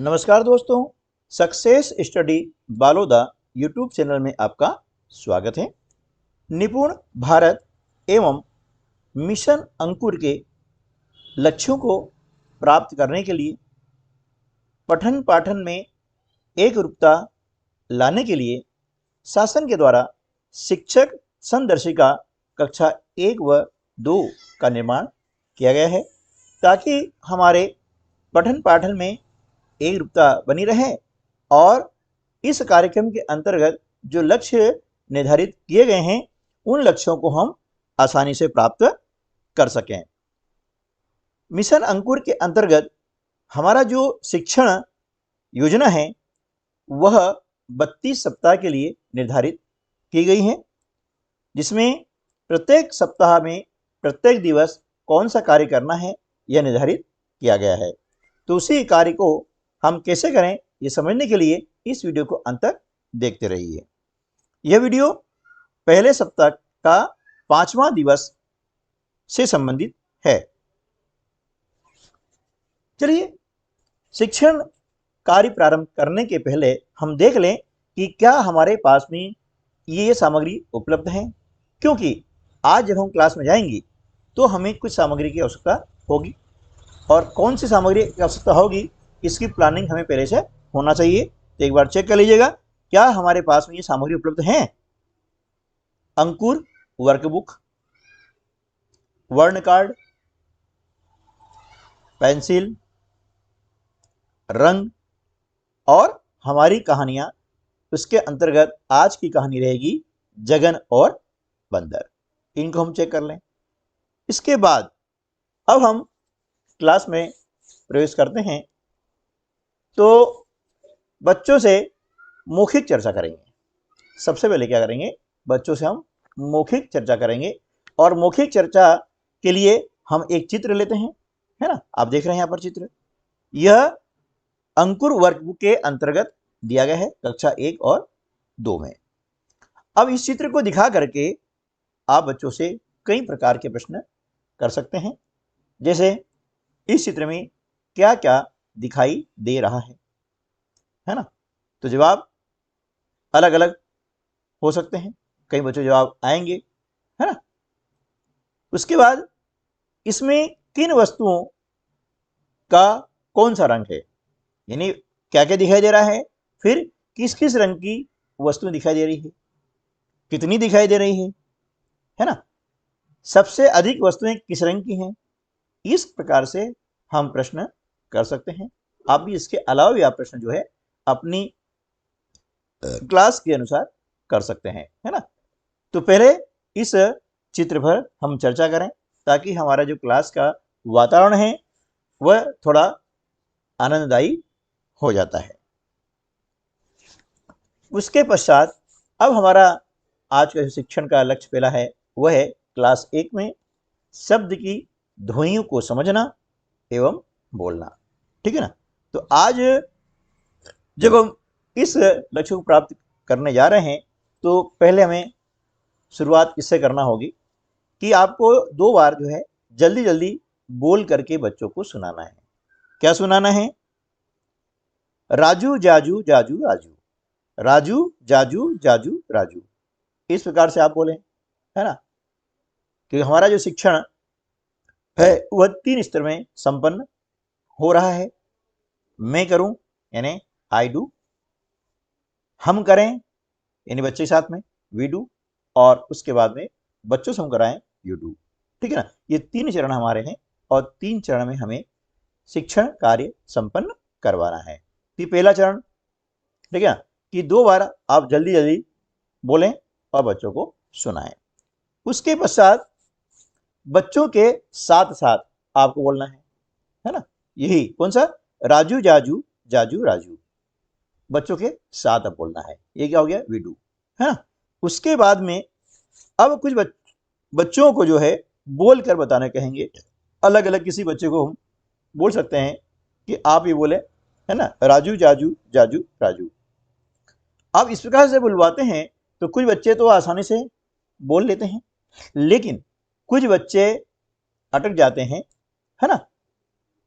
नमस्कार दोस्तों, success study Baloda YouTube channel में आपका स्वागत है। निपुण भारत एवं मिशन अंकुर के लक्ष्यों को प्राप्त करने के लिए पठन पाठन में एक रूपता लाने के लिए शासन के द्वारा शिक्षक संदर्शिका कक्षा 1 व 2 का निर्माण किया गया है, ताकि हमारे पठन पाठन में एक रूपता बनी रहे और इस कार्यक्रम के अंतर्गत जो लक्ष्य निर्धारित किए गए हैं उन लक्ष्यों को हम आसानी से प्राप्त कर सकें। मिशन अंकुर के अंतर्गत हमारा जो शिक्षण योजना है वह 32 सप्ताह के लिए निर्धारित की गई है, जिसमें प्रत्येक सप्ताह में प्रत्येक दिवस कौन सा कार्य करना है यह निर्धारित किया गया है। तो उसी कार्य को हम कैसे करें ये समझने के लिए इस वीडियो को अंत तक देखते रहिए। यह वीडियो पहले सप्ताह का 5वां दिवस से संबंधित है। चलिए, शिक्षण कार्य प्रारंभ करने के पहले हम देख लें कि क्या हमारे पास में ये सामग्री उपलब्ध है, क्योंकि आज जब हम क्लास में जाएंगे तो हमें कुछ सामग्री की आवश्यकता होगी और कौन सी सामग्री की आवश्यकता होगी इसकी प्लानिंग हमें पहले से होना चाहिए। तो एक बार चेक कर लीजिएगा क्या हमारे पास में ये सामग्री उपलब्ध है। अंकुर वर्कबुक, वर्ण कार्ड, पेंसिल, रंग और हमारी कहानियां। उसके अंतर्गत आज की कहानी रहेगी जगन और बंदर। इनको हम चेक कर लें। इसके बाद अब हम क्लास में प्रवेश करते हैं तो बच्चों से मौखिक चर्चा करेंगे। सबसे पहले क्या करेंगे, बच्चों से हम मौखिक चर्चा करेंगे और मौखिक चर्चा के लिए हम एक चित्र लेते हैं, है ना। आप देख रहे हैं यहाँ पर चित्र, यह अंकुर वर्कबुक के अंतर्गत दिया गया है कक्षा 1 और 2 में। अब इस चित्र को दिखा करके आप बच्चों से कई प्रकार के प्रश्न कर सकते हैं, जैसे इस चित्र में क्या क्या दिखाई दे रहा है ना। तो जवाब अलग अलग हो सकते हैं, कई बच्चों जवाब आएंगे, है ना। उसके बाद इसमें किन वस्तुओं का कौन सा रंग है, यानी क्या क्या दिखाई दे रहा है, फिर किस किस रंग की वस्तु दिखाई दे रही है, कितनी दिखाई दे रही है ना। सबसे अधिक वस्तुएं किस रंग की हैं। इस प्रकार से हम प्रश्न कर सकते हैं। आप भी इसके अलावा भी आप प्रश्न जो है अपनी क्लास के अनुसार कर सकते हैं, है ना। तो पहले इस चित्र पर हम चर्चा करें ताकि हमारा जो क्लास का वातावरण है वह थोड़ा आनंददायी हो जाता है। उसके पश्चात अब हमारा आज का शिक्षण का लक्ष्य पहला है वह है क्लास 1 में शब्द की ध्वनियों को समझना एवं बोलना, ठीक है ना। तो आज जब हम इस लक्ष्य को प्राप्त करने जा रहे हैं तो पहले हमें शुरुआत इससे करना होगी कि आपको 2 बार जो है जल्दी जल्दी बोल करके बच्चों को सुनाना है। क्या सुनाना है, राजू जाजू जाजू राजू, राजू जाजू जाजू राजू। इस प्रकार से आप बोलें, है ना। क्योंकि हमारा जो शिक्षण है वह 3 स्तर में संपन्न हो रहा है। मैं करूं यानी आई डू, हम करें यानी बच्चे के साथ में वी डू, और उसके बाद में बच्चों से हम कराएं यू डू, ठीक है ना। ये 3 चरण हमारे हैं और 3 चरण में हमें शिक्षण कार्य संपन्न करवाना है। ये पहला चरण, ठीक है, कि 2 बार आप जल्दी जल्दी बोलें और बच्चों को सुनाएं। उसके पश्चात बच्चों के साथ साथ आपको बोलना है ना। यही कौन सा, राजू जाजू जाजू राजू, बच्चों के साथ अब बोलना है। ये क्या हो गया, वी डू, है ना। उसके बाद में अब कुछ बच्चों को जो है बोल कर बताने कहेंगे। अलग अलग किसी बच्चे को हम बोल सकते हैं कि आप ये बोले, है ना, राजू जाजू जाजू राजू। आप इस प्रकार से बुलवाते हैं तो कुछ बच्चे तो आसानी से बोल लेते हैं, लेकिन कुछ बच्चे अटक जाते हैं, है ना।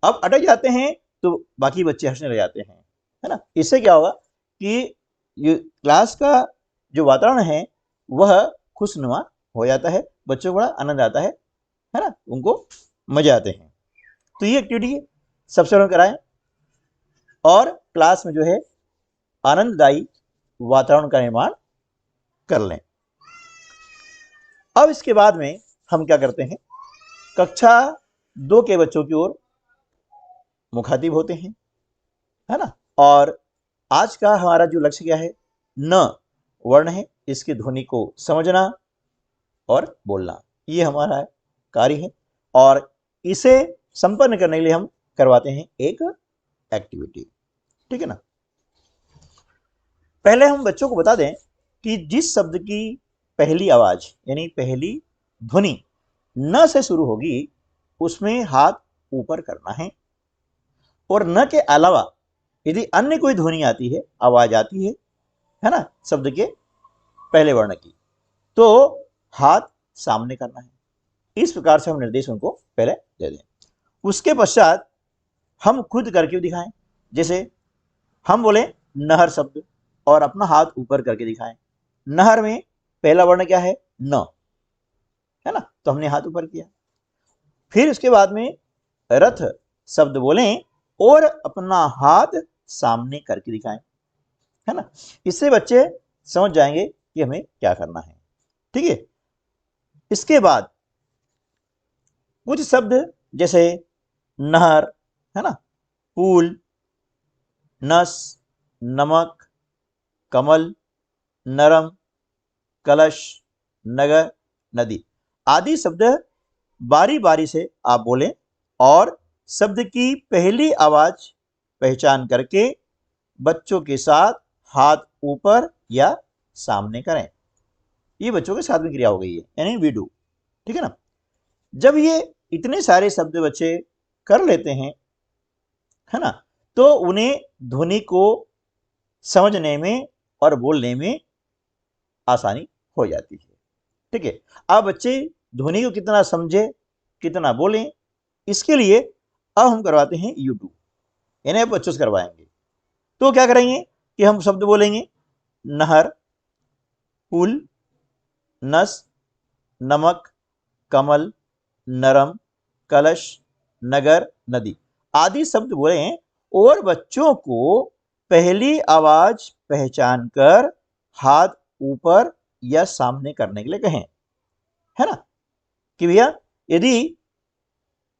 अब अटक जाते हैं तो बाकी बच्चे हंसने लग जाते हैं है ना। इससे क्या होगा कि ये क्लास का जो वातावरण है वह खुशनुमा हो जाता है, बच्चों को बड़ा आनंद आता है ना, उनको मजे आते हैं। तो ये एक्टिविटी सबसे पहले कराएं और क्लास में जो है आनंददायी वातावरण का निर्माण कर लें। अब इसके बाद में हम क्या करते हैं, कक्षा 2 के बच्चों की ओर मुखातिब होते हैं, है ना। और आज का हमारा जो लक्ष्य क्या है, न वर्ण है, इसकी ध्वनि को समझना और बोलना, ये हमारा कार्य है। और इसे संपन्न करने के लिए हम करवाते हैं एक एक्टिविटी, ठीक है ना। पहले हम बच्चों को बता दें कि जिस शब्द की पहली आवाज यानी पहली ध्वनि न से शुरू होगी उसमें हाथ ऊपर करना है, और न के अलावा यदि अन्य कोई ध्वनि आती है, आवाज आती है ना, शब्द के पहले वर्ण की, तो हाथ सामने करना है। इस प्रकार से हम निर्देश उनको पहले दे दें। उसके पश्चात हम खुद करके दिखाएं। जैसे हम बोले नहर शब्द और अपना हाथ ऊपर करके दिखाएं। नहर में पहला वर्ण क्या है, न, है ना, तो हमने हाथ ऊपर किया। फिर उसके बाद में रथ शब्द बोलें और अपना हाथ सामने करके दिखाएं, है ना। इससे बच्चे समझ जाएंगे कि हमें क्या करना है, ठीक है। इसके बाद कुछ शब्द जैसे नहर, है ना, पुल, नस, नमक, कमल, नरम, कलश, नगर, नदी आदि शब्द बारी बारी से आप बोलें और शब्द की पहली आवाज पहचान करके बच्चों के साथ हाथ ऊपर या सामने करें। ये बच्चों के साथ में क्रिया हो गई है, यानी वी डू, ठीक है ना। जब ये इतने सारे शब्द बच्चे कर लेते हैं, है ना, तो उन्हें ध्वनि को समझने में और बोलने में आसानी हो जाती है, ठीक है। अब बच्चे ध्वनि को कितना समझे, कितना बोलें, इसके लिए अब हम करवाते हैं यूट्यूब, यानी बच्चों से करवाएंगे। तो क्या करेंगे कि हम शब्द बोलेंगे नहर, पुल, नस, नमक, कमल, नरम, कलश, नगर, नदी आदि शब्द बोले और बच्चों को पहली आवाज पहचान कर हाथ ऊपर या सामने करने के लिए कहें, है ना, कि भैया यदि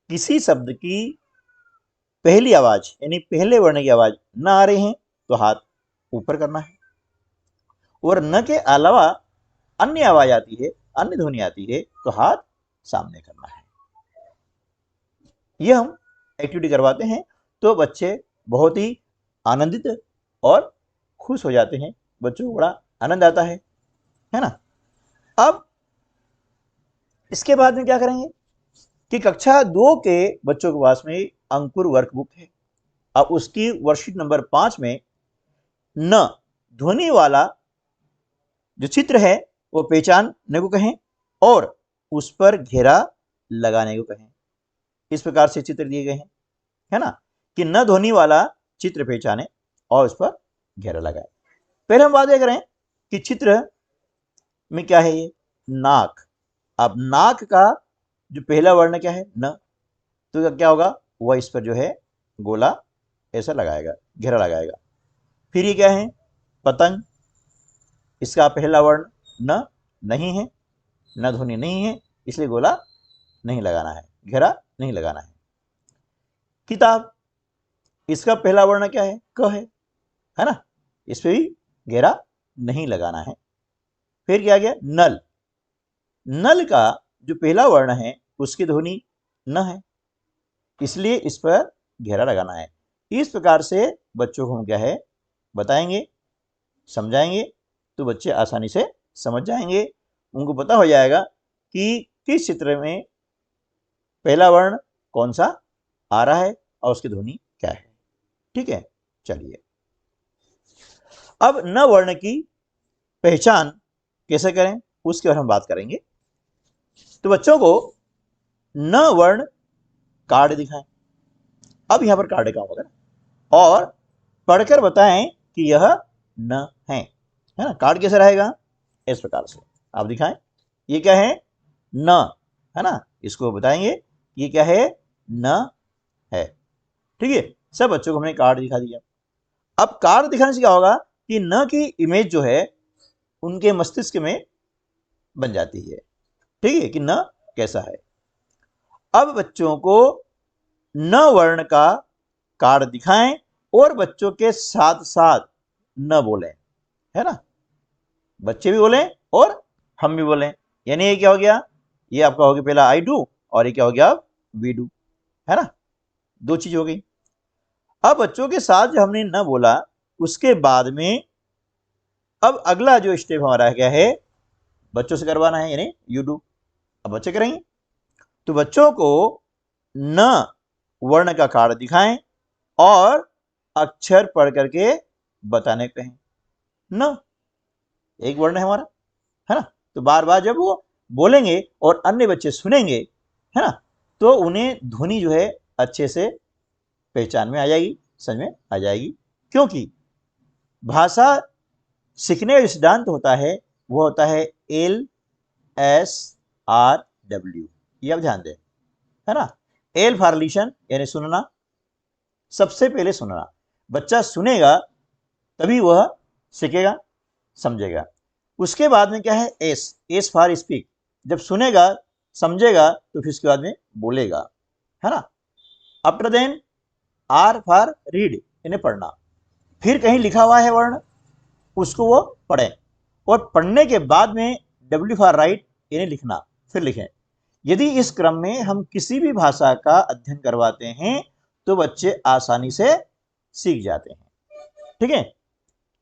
किसी शब्द की पहली आवाज यानी पहले वर्ण की आवाज ना आ रही है तो हाथ ऊपर करना है, और न के अलावा अन्य आवाज आती है, अन्य ध्वनि आती है तो हाथ सामने करना है। ये हम एक्टिविटी करवाते हैं तो बच्चे बहुत ही आनंदित और खुश हो जाते हैं, बच्चों को बड़ा आनंद आता है ना। अब इसके बाद में क्या करेंगे कि कक्षा 2 के बच्चों के पास में अंकुर वर्कबुक है। अब उसकी वर्कशीट नंबर 5 में न ध्वनि वाला जो चित्र है वो पहचानने को कहें और उस पर घेरा लगाने को कहें। इस प्रकार से चित्र दिए गए हैं, है ना, कि न ध्वनि वाला चित्र पहचाने और उस पर घेरा लगाए। पहले हम बात करें कि चित्र में क्या है, ये नाक। अब नाक का जो पहला वर्ण क्या है, न, तो क्या होगा, वह इस पर जो है गोला ऐसा लगाएगा, घेरा लगाएगा। फिर ये क्या है, पतंग, इसका पहला वर्ण न नहीं है, न ध्वनि नहीं है, इसलिए गोला नहीं लगाना है, घेरा नहीं लगाना है। किताब, इसका पहला वर्ण क्या है, क है ना, इस पे भी घेरा नहीं लगाना है। फिर क्या गया, नल, नल का जो पहला वर्ण है उसकी ध्वनि न है, इसलिए इस पर घेरा लगाना है। इस प्रकार से बच्चों को हम क्या है बताएंगे, समझाएंगे, तो बच्चे आसानी से समझ जाएंगे, उनको पता हो जाएगा कि किस चित्र में पहला वर्ण कौन सा आ रहा है और उसकी ध्वनि क्या है, ठीक है। चलिए अब न वर्ण की पहचान कैसे करें उसके बारे में बात करेंगे। तो बच्चों को न वर्ण कार्ड दिखाएं। अब यहां पर कार्ड काम होगा और पढ़कर बताएं कि यह न है ना। कार्ड कैसे रहेगा, इस प्रकार से आप दिखाएं, ये क्या है, न है ना, इसको बताएंगे ये क्या है, न है। ठीक है, सब बच्चों को हमने कार्ड दिखा दिया। अब कार्ड दिखाने से क्या होगा कि न की इमेज जो है उनके मस्तिष्क में बन जाती है। ठीक है, कि न कैसा है। अब बच्चों को न वर्ण का कार्ड दिखाएं और बच्चों के साथ साथ न बोलें, है ना, बच्चे भी बोलें और हम भी बोलें। यानी ये क्या हो गया, ये आपका हो गया पहला आई डू और ये क्या हो गया अब वी डू, है ना, दो चीज हो गई। अब बच्चों के साथ जो हमने न बोला उसके बाद में अब अगला जो स्टेप हमारा क्या है, बच्चों से करवाना है, यानी यू डू। अब बच्चे करेंगे, तो बच्चों को न वर्ण का कार्ड दिखाएं और अक्षर पढ़ करके बताने कहें। न एक वर्ण है हमारा, है ना, तो बार बार जब वो बोलेंगे और अन्य बच्चे सुनेंगे, है ना, तो उन्हें ध्वनि जो है अच्छे से पहचान में आ जाएगी, समझ में आ जाएगी। क्योंकि भाषा सीखने का सिद्धांत होता है वो होता है LSRW, ये आप ध्यान दें, है ना। एल फॉर लिसन यानी सुनना, सबसे पहले सुनना, बच्चा सुनेगा तभी वह सीखेगा समझेगा। उसके बाद में क्या है, एस फॉर स्पीक, जब सुनेगा समझेगा तो फिर उसके बाद में बोलेगा, है ना। After then R for read, इन्हें पढ़ना, फिर कहीं लिखा हुआ है वर्ण उसको वो पढ़ें, और पढ़ने के बाद में डब्ल्यू फॉर राइट, इन्हें लिखना, फिर लिखें। यदि इस क्रम में हम किसी भी भाषा का अध्ययन करवाते हैं तो बच्चे आसानी से सीख जाते हैं। ठीक है,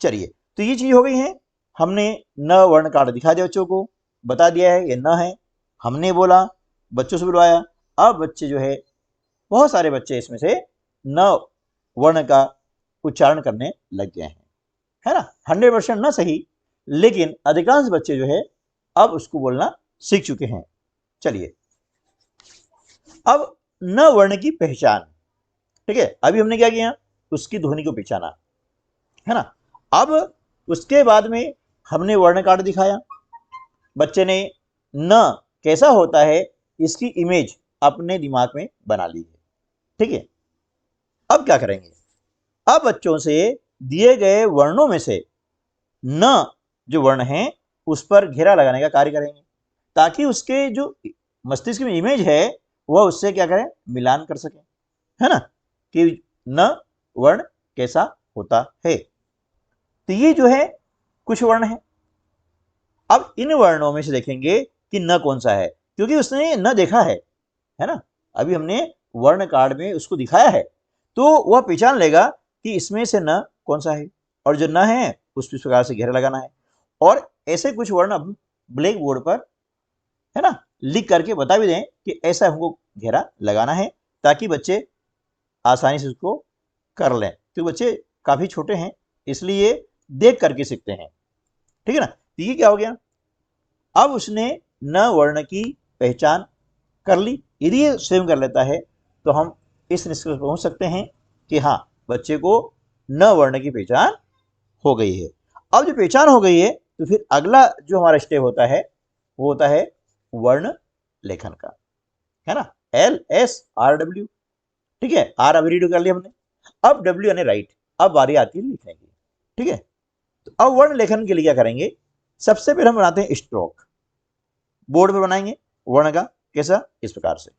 चलिए, तो ये चीज हो गई है, हमने न वर्ण कार्ड दिखा दिया बच्चों को, बता दिया है ये न है, हमने बोला, बच्चों से बुलवाया। अब बच्चे जो है, बहुत सारे बच्चे इसमें से न वर्ण का उच्चारण करने लग गए हैं, है ना। 100% ना सही, लेकिन अधिकांश बच्चे जो है अब उसको बोलना सीख चुके हैं। चलिए, अब न वर्ण की पहचान। ठीक है, अभी हमने क्या किया, उसकी ध्वनि को पहचाना, है ना। अब उसके बाद में हमने वर्ण कार्ड दिखाया, बच्चे ने न कैसा होता है इसकी इमेज अपने दिमाग में बना ली है। ठीक है, अब क्या करेंगे, अब बच्चों से दिए गए वर्णों में से न जो वर्ण है उस पर घेरा लगाने का कार्य करेंगे, ताकि उसके जो मस्तिष्क में इमेज है वह उससे क्या करें, मिलान कर सके, है ना, कि न वर्ण कैसा होता है। तो ये जो है कुछ वर्ण है। अब इन वर्णों में से देखेंगे कि न कौन सा है, क्योंकि उसने न देखा है ना, अभी हमने वर्ण कार्ड में उसको दिखाया है, तो वह पहचान लेगा कि इसमें से न कौन सा है, और जो न है उस प्रकार से घेरा लगाना है। और ऐसे कुछ वर्ण अब ब्लैक बोर्ड पर, है ना, लिख करके बता भी दें कि ऐसा हमको घेरा लगाना है, ताकि बच्चे आसानी से उसको कर लें, क्योंकि बच्चे काफी छोटे हैं इसलिए देख करके सीखते हैं। ठीक है ना, तो ये क्या हो गया, अब उसने न वर्ण की पहचान कर ली। यदि ये स्वयं कर लेता है तो हम इस निष्कर्ष पर पहुंच सकते हैं कि हाँ, बच्चे को न वर्ण की पहचान हो गई है। अब जो पहचान हो गई है तो फिर अगला जो हमारा स्टेप होता है वो होता है वर्ण लेखन का, है ना, LSRW। ठीक है, आर अभी रीड कर लिया हमने, अब डब्ल्यू यानी राइट, अब बारी आती है लिखने की। ठीक है, तो अब वर्ण लेखन के लिए क्या करेंगे, सबसे पहले हम बनाते हैं स्ट्रोक, बोर्ड पर बनाएंगे वर्ण का, कैसा, इस प्रकार से।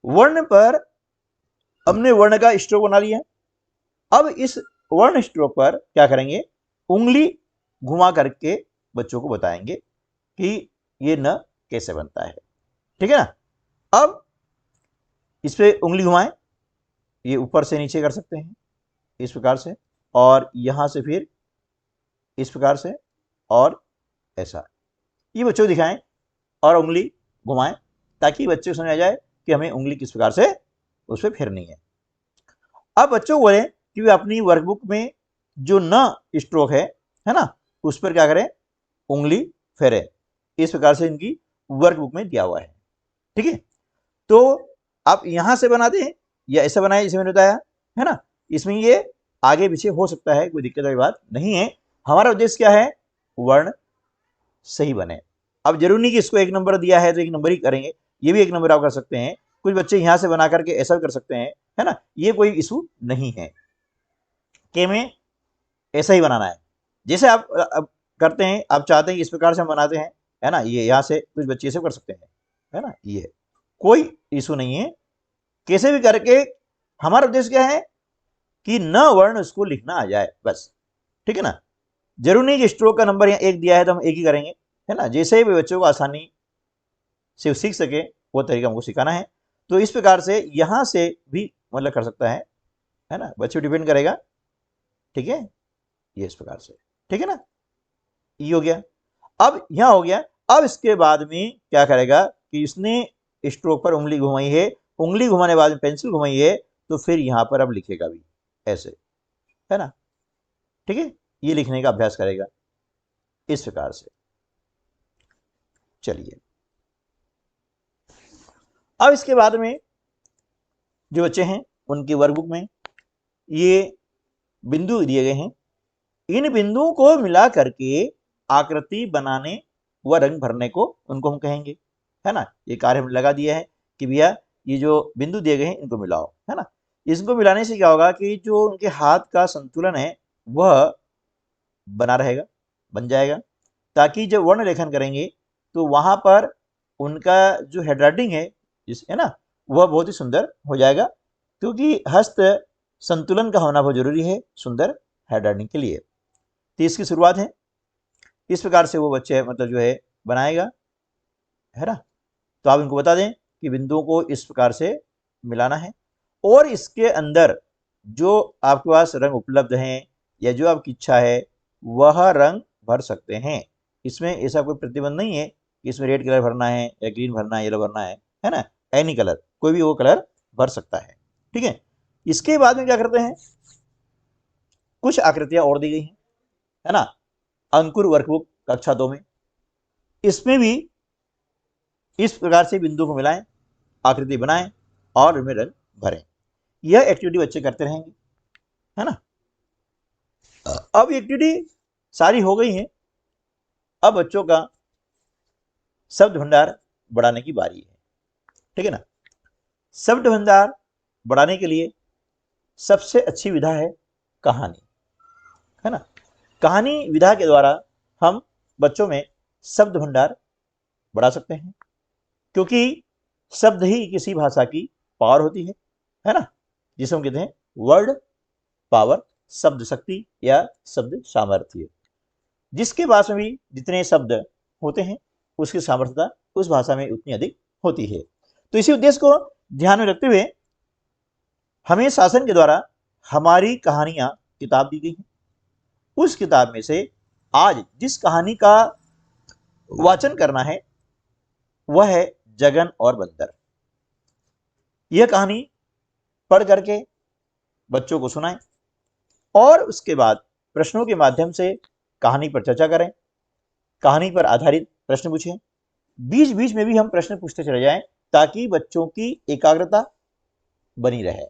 वर्ण पर हमने वर्ण का स्ट्रोक बना लिया। अब इस वर्ण स्ट्रोक पर क्या करेंगे, उंगली घुमा करके बच्चों को बताएंगे कि ये न कैसे बनता है। ठीक है ना, अब इस पे उंगली घुमाएं, ये ऊपर से नीचे कर सकते हैं इस प्रकार से, और यहां से फिर इस प्रकार से, और ऐसा, ये बच्चों को दिखाएं और उंगली घुमाएं, ताकि बच्चे को समझ आ जाए कि हमें उंगली किस प्रकार से उस पर फेरनी है। अब बच्चों को बोले कि वे अपनी वर्कबुक में जो न स्ट्रोक है ना, उस पर क्या करें, उंगली फेरे, इस प्रकार से इनकी वर्कबुक में दिया हुआ है। ठीक है, तो आप यहां से बना दें या ऐसा बनाए जैसे मैंने बताया, है ना, इसमें ये आगे पीछे हो सकता है, कोई दिक्कत वाली बात नहीं है। हमारा उद्देश्य क्या है, वर्ण सही बने। अब जरूरी नहीं कि इसको 1 नंबर दिया है तो 1 नंबर ही करेंगे, ये भी 1 नंबर आप कर सकते हैं। कुछ बच्चे यहां से बना करके ऐसा भी कर सकते हैं, है ना, ये कोई इशू नहीं है कि में ऐसा ही बनाना है। जैसे आप अब करते हैं, आप चाहते हैं कि इस प्रकार से हम बनाते हैं, है ना, ये यहाँ से कुछ बच्चे ऐसे कर सकते हैं, है ना, ये कोई इशू नहीं है। कैसे भी करके हमारा उद्देश्य क्या है कि न वर्ण उसको लिखना आ जाए, बस, ठीक है ना। जरूरी नहीं कि स्ट्रोक का नंबर यहाँ 1 दिया है तो हम 1 ही करेंगे, है ना, जैसे भी बच्चों को आसानी से सीख सके वो तरीका हमको सिखाना है। तो इस प्रकार से यहाँ से भी मतलब कर सकता है ना, बच्चे डिपेंड करेगा, ठीक है, ये इस प्रकार से, ठीक है ना, ये हो गया। अब यहां हो गया। अब इसके बाद में क्या करेगा कि इसने स्ट्रोक पर उंगली घुमाई है, उंगली घुमाने के बाद में पेंसिल घुमाई है, तो फिर यहां पर अब लिखेगा भी ऐसे, है ना, ठीक है, ये लिखने का अभ्यास करेगा इस प्रकार से। चलिए, अब इसके बाद में जो बच्चे हैं उनकी वर्कबुक में ये बिंदु दिए गए हैं। इन बिंदुओं को मिला करके आकृति बनाने व रंग भरने को उनको हम कहेंगे, है ना। ये कार्य हम लगा दिया है कि भैया ये जो बिंदु दिए गए हैं इनको मिलाओ, है ना। इसको मिलाने से क्या होगा कि जो उनके हाथ का संतुलन है वह बना रहेगा, बन जाएगा, ताकि जब वर्ण लेखन करेंगे तो वहां पर उनका जो हैंडराइटिंग है है ना, वह बहुत ही सुंदर हो जाएगा, क्योंकि हस्त संतुलन का होना बहुत जरूरी है सुंदर हैंडराइटिंग के लिए। तो इसकी शुरुआत है, इस प्रकार से वो बच्चे मतलब जो है बनाएगा, है ना। तो आप इनको बता दें कि बिंदुओं को इस प्रकार से मिलाना है, और इसके अंदर जो आपके पास रंग उपलब्ध हैं या जो आपकी इच्छा है वह रंग भर सकते हैं। इसमें ऐसा कोई प्रतिबंध नहीं है कि इसमें रेड कलर भरना है या ग्रीन भरना है, येलो भरना है ना, एनी कलर, कोई भी वो कलर भर सकता है, ठीक है। इसके बाद में क्या करते हैं, कुछ आकृतियां और दी गई हैं, है ना, अंकुर वर्कबुक कक्षा 2 में, इसमें भी इस प्रकार से बिंदु को मिलाएं, आकृति बनाएं और उनमें रंग भरें। यह एक्टिविटी बच्चे करते रहेंगे, है ना। अब एक्टिविटी सारी हो गई है, अब बच्चों का शब्द भंडार बढ़ाने की बारी है, ठीक है ना। शब्द भंडार बढ़ाने के लिए सबसे अच्छी विधा है कहानी, है ना। कहानी विधा के द्वारा हम बच्चों में शब्द भंडार बढ़ा सकते हैं, क्योंकि शब्द ही किसी भाषा की पावर होती है ना, जिसे हम कहते हैं वर्ड पावर, शब्द शक्ति या शब्द सामर्थ्य। जिसके पास में भी जितने शब्द होते हैं उसकी सामर्थ्यता उस भाषा में उतनी अधिक होती है। तो इसी उद्देश्य को ध्यान में रखते हुए हमें शासन के द्वारा हमारी कहानियां किताब दी गई हैं। उस किताब में से आज जिस कहानी का वाचन करना है वह है जगन और बंदर। यह कहानी पढ़ करके बच्चों को सुनाएं और उसके बाद प्रश्नों के माध्यम से कहानी पर चर्चा करें, कहानी पर आधारित प्रश्न पूछें, बीच बीच में भी हम प्रश्न पूछते चले जाएं ताकि बच्चों की एकाग्रता बनी रहे।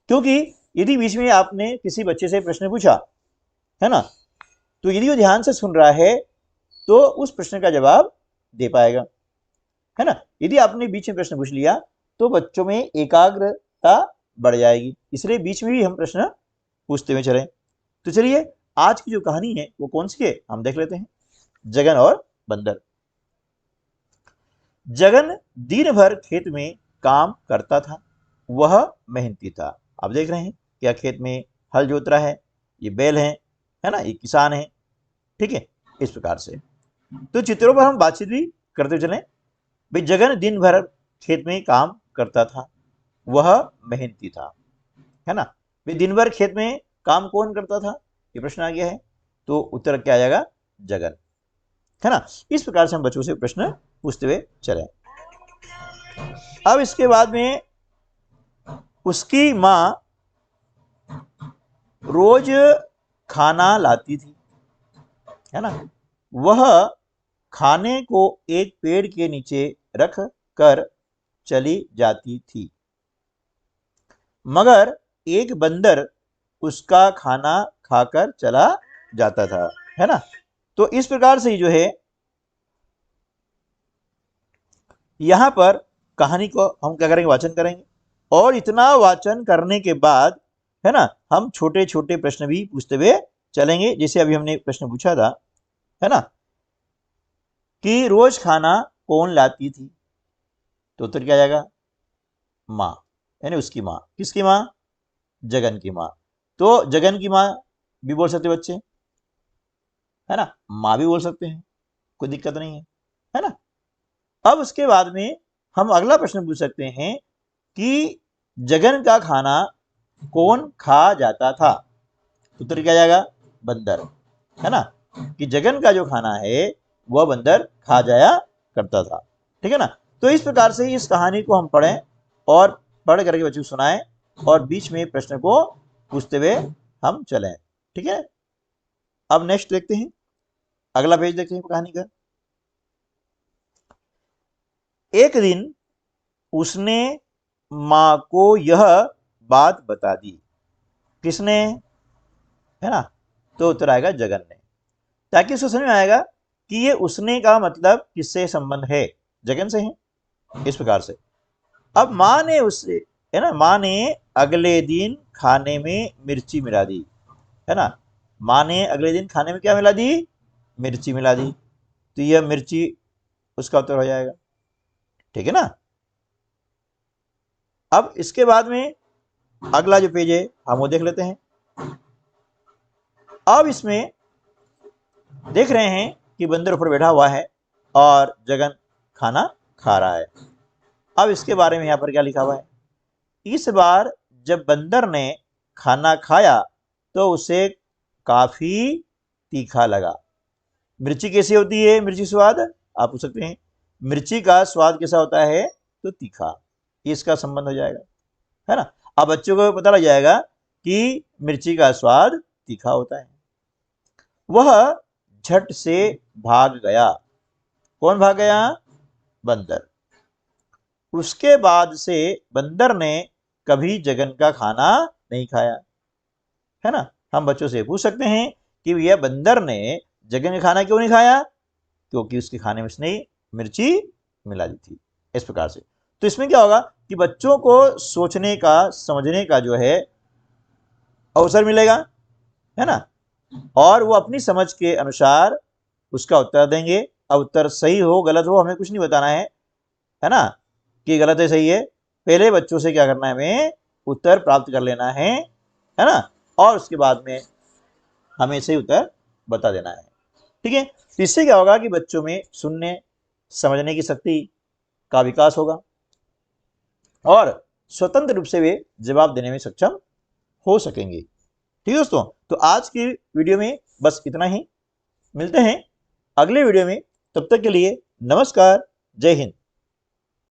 क्योंकि यदि बीच में आपने किसी बच्चे से प्रश्न पूछा, है ना, तो यदि वो ध्यान से सुन रहा है तो उस प्रश्न का जवाब दे पाएगा, है ना। यदि आपने बीच में प्रश्न पूछ लिया तो बच्चों में एकाग्रता बढ़ जाएगी, इसलिए बीच में भी हम प्रश्न पूछते हुए चलें। तो चलिए आज की जो कहानी है वो कौन सी है हम देख लेते हैं, जगन और बंदर। जगन दिन भर खेत में काम करता था, वह मेहनती था। आप देख रहे हैं क्या खेत में हल जोत रहा है, ये बैल है ना, ये किसान है, ठीक है, इस प्रकार से। तो चित्रों पर हम बातचीत भी करते चलें। भाई जगन दिन भर खेत में काम करता था, वह मेहनती था, है ना। भाई दिन भर खेत में काम कौन करता था, ये प्रश्न आ गया है, तो उत्तर क्या आ जाएगा, जगन, है ना। इस प्रकार से हम बच्चों से प्रश्न पूछते हुए चले। अब इसके बाद में उसकी मां रोज खाना लाती थी, है ना। वह खाने को एक पेड़ के नीचे रख कर चली जाती थी, मगर एक बंदर उसका खाना खाकर चला जाता था, है ना। तो इस प्रकार से जो है यहां पर कहानी को हम क्या करेंगे, वाचन करेंगे, और इतना वाचन करने के बाद, है ना, हम छोटे छोटे प्रश्न भी पूछते हुए चलेंगे। जैसे अभी हमने प्रश्न पूछा था, है ना, कि रोज खाना कौन लाती थी, तो उत्तर क्या जाएगा, माँ, यानी उसकी माँ। किसकी माँ, जगन की माँ। तो जगन की माँ भी बोल सकते बच्चे, है ना, माँ भी बोल सकते हैं, कोई दिक्कत नहीं है ना। अब उसके बाद में हम अगला प्रश्न पूछ सकते हैं कि जगन का खाना कौन खा जाता था, उत्तर क्या जाएगा, बंदर, है ना, कि जगन का जो खाना है वह बंदर खा जाया करता था, ठीक है ना। तो इस प्रकार से इस कहानी को हम पढ़ें और पढ़ करके बच्चों को सुनाएं और बीच में प्रश्न को पूछते हुए हम चलें, ठीक है। अब नेक्स्ट देखते हैं, अगला पेज देखते हैं कहानी का। एक दिन उसने माँ को यह बात बता दी। किसने, है ना, तो उत्तर आएगा जगन ने, ताकि उसको समझ में आएगा कि ये उसने का मतलब किससे संबंध है, जगन से है, इस प्रकार से। अब माँ ने उससे, है ना, माँ ने अगले दिन खाने में मिर्ची मिला दी, है ना, माँ ने अगले दिन खाने में क्या मिला दी, मिर्ची मिला दी, तो यह मिर्ची उसका उत्तर हो जाएगा, ठीक है ना। अब इसके बाद में अगला जो पेज है हम वो देख लेते हैं। अब इसमें देख रहे हैं कि बंदर ऊपर बैठा हुआ है और जगन खाना खा रहा है। अब इसके बारे में यहाँ पर क्या लिखा हुआ है, इस बार जब बंदर ने खाना खाया तो उसे काफी तीखा लगा। मिर्ची कैसी होती है, मिर्ची स्वाद, आप पूछ सकते हैं मिर्ची का स्वाद कैसा होता है, तो तीखा, इसका संबंध हो जाएगा, है ना। अब बच्चों को पता लग जाएगा कि मिर्ची का स्वाद तीखा होता है। वह झट से भाग गया। कौन भाग गया, बंदर। उसके बाद से बंदर ने कभी जगन का खाना नहीं खाया, है ना। हम बच्चों से पूछ सकते हैं कि यह बंदर ने जगन का खाना क्यों नहीं खाया, क्योंकि उसके खाने में उसने मिर्ची मिला दी थी, इस प्रकार से। तो इसमें क्या होगा कि बच्चों को सोचने का, समझने का जो है अवसर मिलेगा, है ना, और वो अपनी समझ के अनुसार उसका उत्तर देंगे। अब उत्तर सही हो गलत हो हमें कुछ नहीं बताना है ना, कि गलत है सही है, पहले बच्चों से क्या करना है, हमें उत्तर प्राप्त कर लेना है ना, और उसके बाद में हमें सही उत्तर बता देना है, ठीक है। तो इससे क्या होगा कि बच्चों में सुनने समझने की शक्ति का विकास होगा और स्वतंत्र रूप से वे जवाब देने में सक्षम हो सकेंगे, ठीक है दोस्तों। तो आज की वीडियो में बस इतना ही, मिलते हैं अगले वीडियो में, तब तक के लिए नमस्कार, जय हिंद।